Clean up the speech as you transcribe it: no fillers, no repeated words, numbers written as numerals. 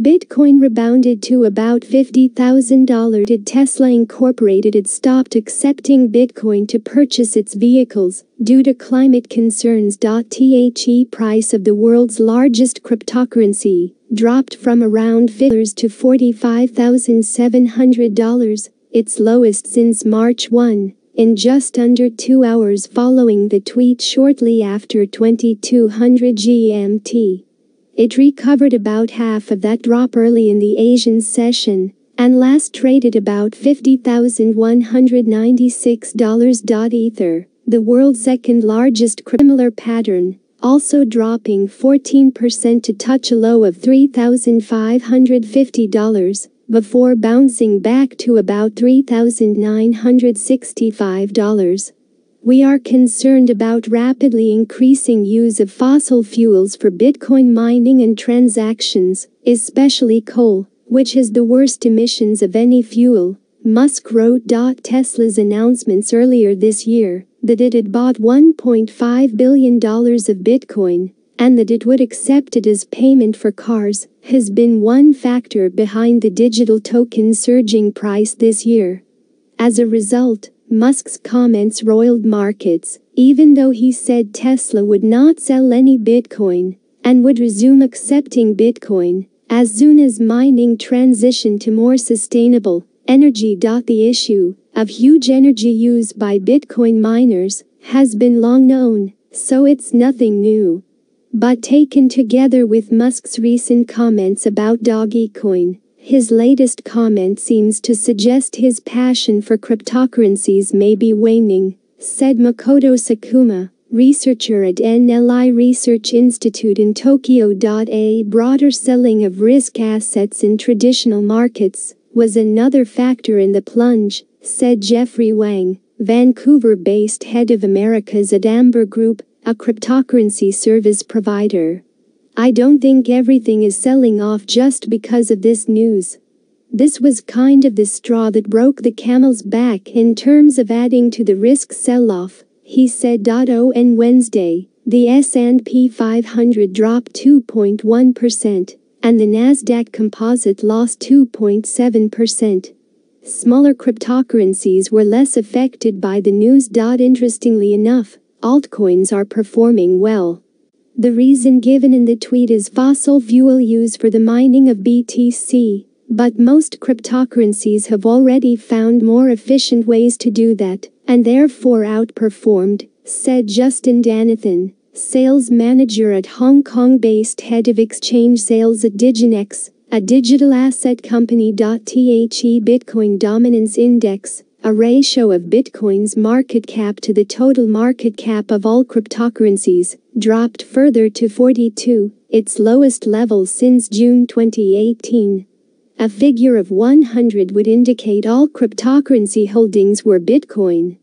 Bitcoin rebounded to about $50,000. Did Tesla Incorporated had stopped accepting Bitcoin to purchase its vehicles due to climate concerns. The price of the world's largest cryptocurrency dropped from around $50 to $45,700, its lowest since March 1, in just under 2 hours following the tweet shortly after 2200 GMT. It recovered about half of that drop early in the Asian session, and last traded about $50,196. Ether, the world's second largest similar pattern, also dropping 14% to touch a low of $3,550, before bouncing back to about $3,965. We are concerned about rapidly increasing use of fossil fuels for Bitcoin mining and transactions, especially coal, which has the worst emissions of any fuel, Musk wrote. Tesla's announcements earlier this year, that it had bought $1.5 billion of Bitcoin, and that it would accept it as payment for cars, has been one factor behind the digital token surging price this year. As a result, Musk's comments roiled markets, even though he said Tesla would not sell any Bitcoin, and would resume accepting Bitcoin as soon as mining transitioned to more sustainable energy. The issue of huge energy used by Bitcoin miners has been long known, so it's nothing new. But taken together with Musk's recent comments about Dogecoin, his latest comment seems to suggest his passion for cryptocurrencies may be waning, said Makoto Sakuma, researcher at NLI Research Institute in Tokyo. A broader selling of risk assets in traditional markets was another factor in the plunge, said Jeffrey Wang, Vancouver-based head of Americas at Amber Group, a cryptocurrency service provider. I don't think everything is selling off just because of this news. This was kind of the straw that broke the camel's back in terms of adding to the risk sell-off, he said. On Wednesday, the S&P 500 dropped 2.1%, and the Nasdaq Composite lost 2.7%. Smaller cryptocurrencies were less affected by the news. Interestingly enough, altcoins are performing well. The reason given in the tweet is fossil fuel use for the mining of BTC, but most cryptocurrencies have already found more efficient ways to do that, and therefore outperformed, said Justin Danathan, sales manager at Hong Kong-based head of exchange sales at Diginex, a digital asset company. The Bitcoin Dominance Index, a ratio of Bitcoin's market cap to the total market cap of all cryptocurrencies, dropped further to 42, its lowest level since June 2018. A figure of 100 would indicate all cryptocurrency holdings were Bitcoin.